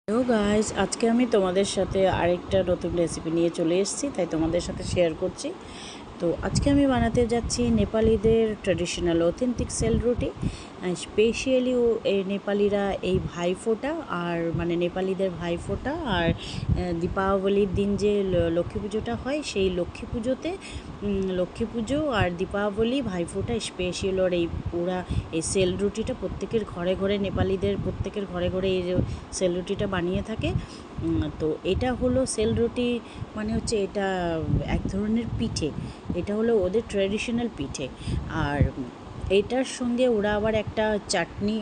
Hello guys, আজকে আমি তোমাদের সাথে আরেকটা নতুন রেসিপি নিয়ে চলে এসেছি, তাই তোমাদের সাথে শেয়ার করছি। তো আজকে আমি বানাতে যাচ্ছি নেপালিদের ট্র্যাডিশনাল অথেন্টিক সেল রুটি। স্পেশালি এই নেপালিরা এই ভাইফোঁটা আর মানে নেপালিদের ভাইফোঁটা আর দীপাবলির দিন যে লক্ষ্মী পুজোটা হয়, সেই লক্ষ্মী পুজোতে লক্ষ্মী পুজো আর দীপাবলি ভাইফোঁটা স্পেশাল ওর এই ওরা এই সেল রুটিটা প্রত্যেকের ঘরে ঘরে, নেপালিদের প্রত্যেকের ঘরে ঘরে এই সেল রুটিটা বানিয়ে থাকে। তো এটা হলো সেল রুটি, মানে হচ্ছে এটা এক ধরনের পিঠে। এটা হলো ওদের ট্র্যাডিশনাল পিঠে। আর এটার সঙ্গে ওরা আবার একটা চাটনি,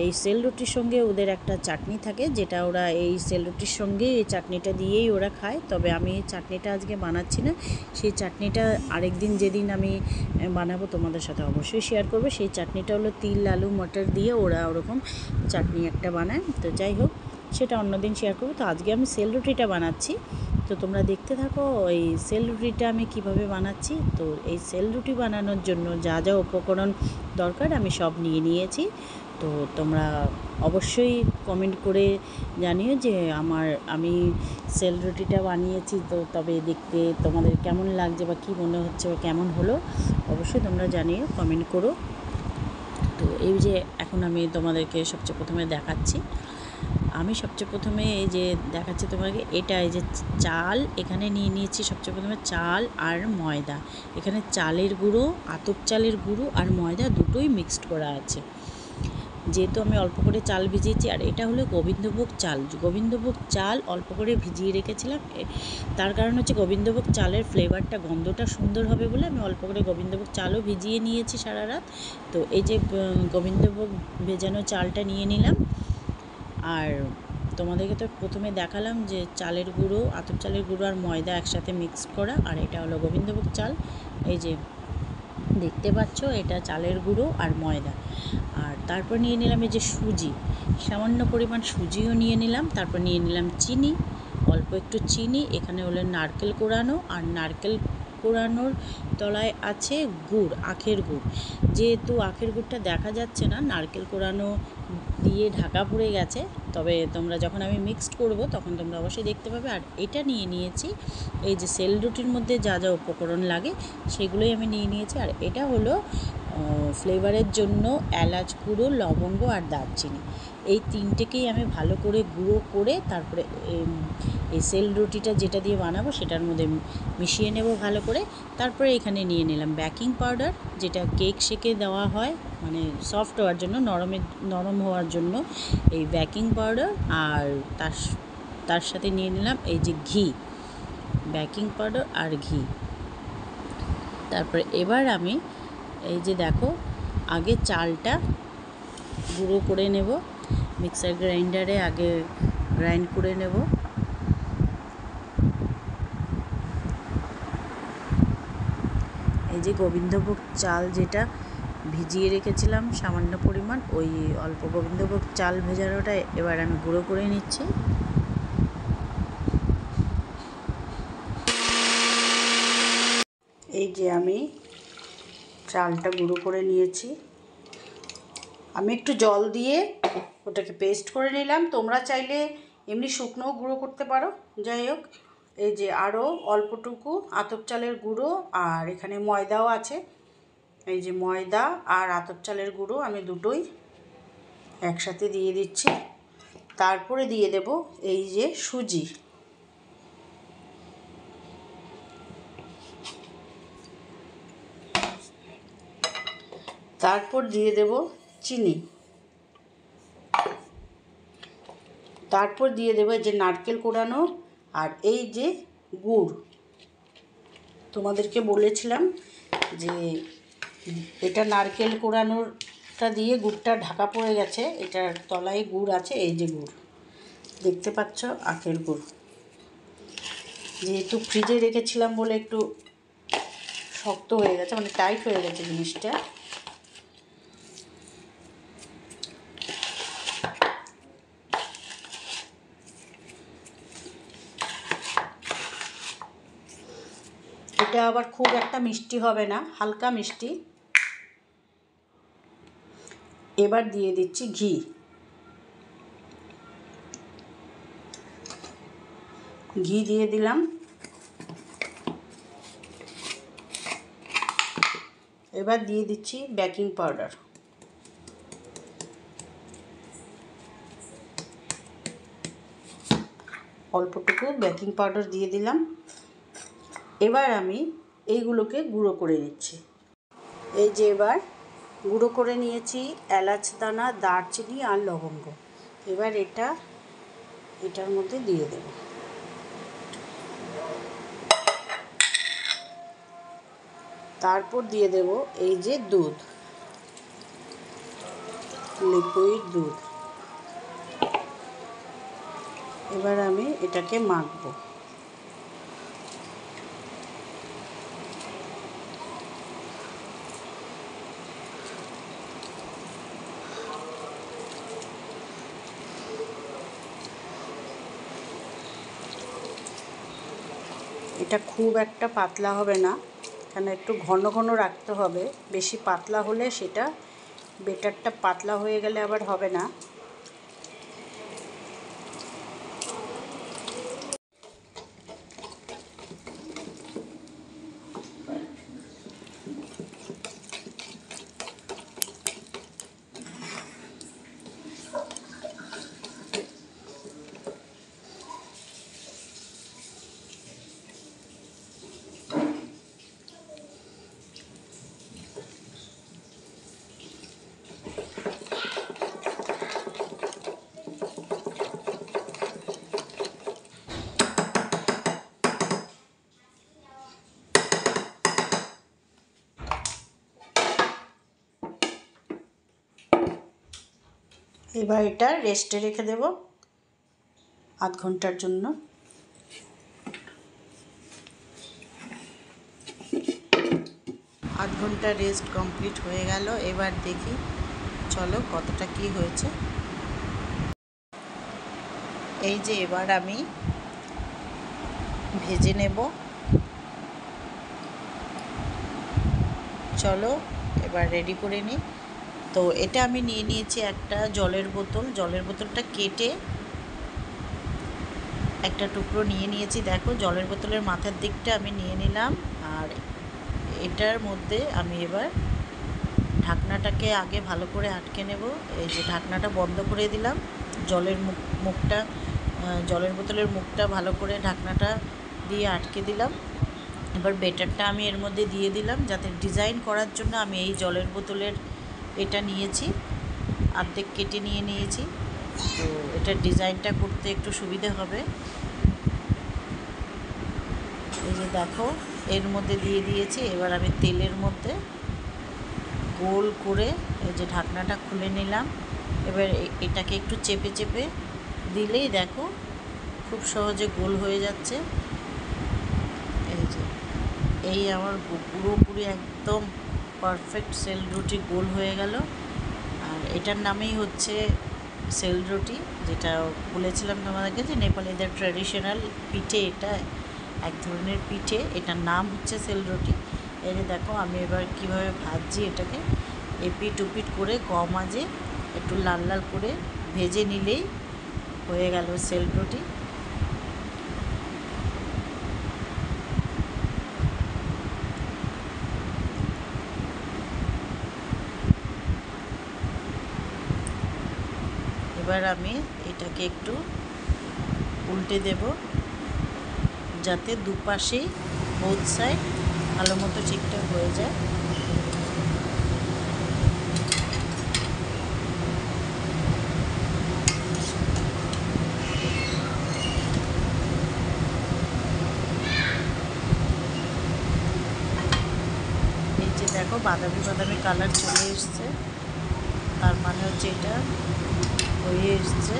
এই সেল রুটির সঙ্গে ওদের একটা চাটনি থাকে, যেটা ওরা এই সেল রুটির সঙ্গে এই চাটনিটা দিয়েই ওরা খায়। তবে আমি এই চাটনিটা আজকে বানাচ্ছি না, সেই চাটনিটা আরেকদিন যেদিন আমি বানাবো তোমাদের সাথে অবশ্যই শেয়ার করবো। সেই চাটনিটা হলো তিল, আলু, মটর দিয়ে ওরা ওরকম চাটনি একটা বানায়। তো যাই হোক, সেটা অন্যদিন শেয়ার করবো। তো আজকে আমি সেল রুটিটা বানাচ্ছি, তো তোমরা দেখতে থাকো এই সেল রুটিটা আমি কিভাবে বানাচ্ছি। তো এই সেল রুটি বানানোর জন্য যা যা উপকরণ দরকার আমি সব নিয়ে নিয়েছি। তো তোমরা অবশ্যই কমেন্ট করে জানিও যে আমি সেল রুটিটা বানিয়েছি, তো তবে দেখতে তোমাদের কেমন লাগছে বা কী মনে হচ্ছে বা কেমন হলো, অবশ্যই তোমরা জানিও, কমেন্ট করো। তো এই যে এখন আমি তোমাদেরকে সবচেয়ে প্রথমে দেখাচ্ছি। আমি সবচেয়ে প্রথমে এই যে দেখাচ্ছি তোমাকে, এটা এই যে চাল এখানে নিয়ে নিয়েছি। সবচেয়ে প্রথমে চাল আর ময়দা, এখানে চালের গুঁড়ো, আতপ চালের গুঁড়ো আর ময়দা দুটোই মিক্সড করা আছে। যেহেতু আমি অল্প করে চাল ভিজিয়েছি, আর এটা হলো গোবিন্দভোগ চাল। গোবিন্দভোগ চাল অল্প করে ভিজিয়ে রেখেছিলাম, তার কারণ হচ্ছে গোবিন্দভোগ চালের ফ্লেভারটা, গন্ধটা সুন্দর হবে বলে আমি অল্প করে গোবিন্দভোগ চালও ভিজিয়ে নিয়েছি সারা রাত। তো এই যে গোবিন্দভোগ ভেজানো চালটা নিয়ে নিলাম। আর তোমাদেরকে তো প্রথমে দেখালাম যে চালের গুঁড়ো, আতপ চালের গুঁড়ো আর ময়দা একসাথে মিক্স করা, আর এটা হলো গোবিন্দভোগ চাল। এই যে দেখতে পাচ্ছ, এটা চালের গুঁড়ো আর ময়দা। আর তারপর নিয়ে নিলাম এই যে সুজি, সামান্য পরিমাণ সুজিও নিয়ে নিলাম। তারপর নিয়ে নিলাম চিনি, অল্প একটু চিনি। এখানে হলো নারকেল কোড়ানো, আর নারকেল কোড়ানোর তলায় আছে গুড়, আখের গুড়। যেহেতু আখের গুড়টা দেখা যাচ্ছে না, নারকেল কোড়ানো দিয়ে ঢাকা পড়ে গেছে, তবে তোমরা যখন আমি মিক্সড করব তখন তোমরা অবশ্যই দেখতে পাবে। আর এটা নিয়ে নিয়েছি এই যে সেল রুটির মধ্যে যা যা উপকরণ লাগে সেগুলোই আমি নিয়ে নিয়েছি। আর এটা হলো ফ্লেভারের জন্য এলাচ গুঁড়ো, লবঙ্গ আর দারচিনি, এই তিনটেকেই আমি ভালো করে গুঁড়ো করে তারপরে এই সেল রুটিটা যেটা দিয়ে বানাবো সেটার মধ্যে মিশিয়ে নেব ভালো করে। তারপরে এখানে নিয়ে নিলাম বেকিং পাউডার, যেটা কেক শেকে দেওয়া হয়, মানে সফট হওয়ার জন্য, নরম হওয়ার জন্য এই বেকিং পাউডার। আর তার সাথে নিয়ে নিলাম এই যে ঘি, বেকিং পাউডার আর ঘি। তারপরে এবার আমি এই যে দেখো, আগে চালটা গুঁড়ো করে নেব, মিক্সার গ্রাইন্ডারে আগে গ্রাইন্ড করে নেব। এই যে গোবিন্দভোগ চাল যেটা ভিজিয়ে রেখেছিলাম সামান্য পরিমাণ, ওই অল্প গোবিন্দভোগ চাল ভেজানোটা এবার আমি গুঁড়ো করে নিচ্ছি। এই যে আমি চালটা গুঁড়ো করে নিয়েছি, আমি একটু জল দিয়ে ওটাকে পেস্ট করে নিলাম। তোমরা চাইলে এমনি শুকনোও গুঁড়ো করতে পারো। যাই হোক, এই যে আরও অল্পটুকু আতপ চালের গুঁড়ো, আর এখানে ময়দাও আছে। এই যে ময়দা আর আতপ চালের গুঁড়ো আমি দুটোই একসাথে দিয়ে দিচ্ছি। তারপরে দিয়ে দেব এই যে সুজি, তারপর দিয়ে দেব চিনি, তারপর দিয়ে দেবো এই যে নারকেল কোড়ানো আর এই যে গুড়। তোমাদেরকে বলেছিলাম যে এটা নারকেল কোড়ানোটা দিয়ে গুড়টা ঢাকা পড়ে গেছে, এটার তলায় গুড় আছে। এই যে গুড় দেখতে পাচ্ছ, আখের গুড়। যেহেতু ফ্রিজে রেখেছিলাম বলে একটু শক্ত হয়ে গেছে, মানে টাইট হয়ে গেছে জিনিসটা। এটা আবার খুব একটা মিষ্টি হবে না, হালকা মিষ্টি। এবার দিয়ে দিচ্ছি ঘি, ঘি দিয়ে দিলাম। এবার দিয়ে দিচ্ছি বেকিং পাউডার। অল্পটুকু বেকিং পাউডার দিয়ে দিলাম। এবার আমি এইগুলোকে গুঁড়ো করে নিচ্ছি। এই যে এবার গুঁড়ো করে নিয়েছি এলাচ দানা, দারচিনি আর লবঙ্গ। এবার এটার মধ্যে দিয়ে দেব। তারপর দিয়ে দেব এই যে দুধ, লিকুইড দুধ। এবার আমি এটাকে মাখবো। এটা খুব একটা পাতলা হবে না, কারণ একটু ঘন ঘন রাখতে হবে। বেশি পাতলা হলে সেটা বেটারটা পাতলা হয়ে গেলে আবার হবে না। এবার এটা রেস্টে রেখে দেব আধ ঘন্টার জন্য। আধ ঘন্টা রেস্ট কমপ্লিট হয়ে গেল। এবার দেখি চলো কতটা কি হয়েছে। এই যে এবার আমি ভেজে নেব। চলো এবার রেডি করে নিই। তো এটা আমি নিয়ে নিয়েছি একটা জলের বোতল। জলের বোতলটা কেটে একটা টুকরো নিয়ে নিয়েছি। দেখো জলের বোতলের মাথার দিকটা আমি নিয়ে নিলাম। আর এটার মধ্যে আমি এবার ঢাকনাটাকে আগে ভালো করে আটকে নেব। এই যে ঢাকনাটা বন্ধ করে দিলাম। জলের বোতলের মুখটা ভালো করে ঢাকনাটা দিয়ে আটকে দিলাম। এবার বেটারটা আমি এর মধ্যে দিয়ে দিলাম। যাতে ডিজাইন করার জন্য আমি এই জলের বোতলের এটা নিয়েছি, অর্ধেক কেটে নিয়েছি। তো এটার ডিজাইনটা করতে একটু সুবিধে হবে। এই যে দেখো এর মধ্যে দিয়ে দিয়েছি। এবার আমি তেলের মধ্যে গোল করে এই যে ঢাকনাটা খুলে নিলাম। এবার এটাকে একটু চেপে চেপে দিলেই দেখো খুব সহজে গোল হয়ে যাচ্ছে। এই যে এই আমার পুরোপুরি একদম পারফেক্ট সেল রুটি গোল হয়ে গেল। আর এটার নামেই হচ্ছে সেল রুটি, যেটা বলেছিলাম তোমাদেরকে যে নেপালিদের ট্র্যাডিশনাল পিঠে। এটা এক ধরনের পিঠে, এটার নাম হচ্ছে সেল রুটি। এই যে দেখো আমি এবার কীভাবে ভাজছি এটাকে। এপিট উপিট করে কম আঁচে একটু লাল লাল করে ভেজে নিলেই হয়ে গেল সেল রুটি। এবার আমি এটাকে একটু উল্টে দেব, যাতে দুপাশেই বোথ সাইড ভালো মতো ঠিকঠাক হয়ে যায়। এই যে দেখো বাদামি বাদামি কালার চলে এসছে, তার মানে হচ্ছে এটা হয়ে এসছে।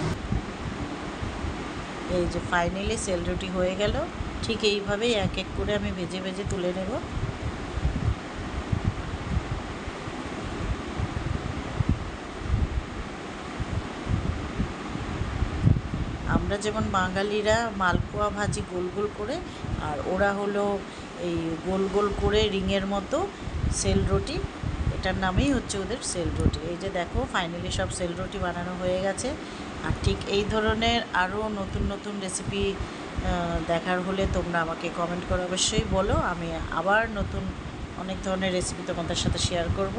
এই যে ফাইনালি সেল রুটি হয়ে গেল। ঠিক এইভাবেই এক এক করে আমি ভেজে ভেজে তুলে নেব। আমরা যেমন বাঙালিরা মালপোয়া ভাজি গোল গোল করে, আর ওরা হলো এই গোল গোল করে রিংয়ের মতো সেল রুটি। এটার নামেই হচ্ছে ওদের সেল রুটি। এই যে দেখো ফাইনালি সব সেল রুটি বানানো হয়ে গেছে। আর ঠিক এই ধরনের আরও নতুন নতুন রেসিপি দেখার হলে তোমরা আমাকে কমেন্ট করে অবশ্যই বলো। আমি আবার নতুন অনেক ধরনের রেসিপি তোমাদের সাথে শেয়ার করব।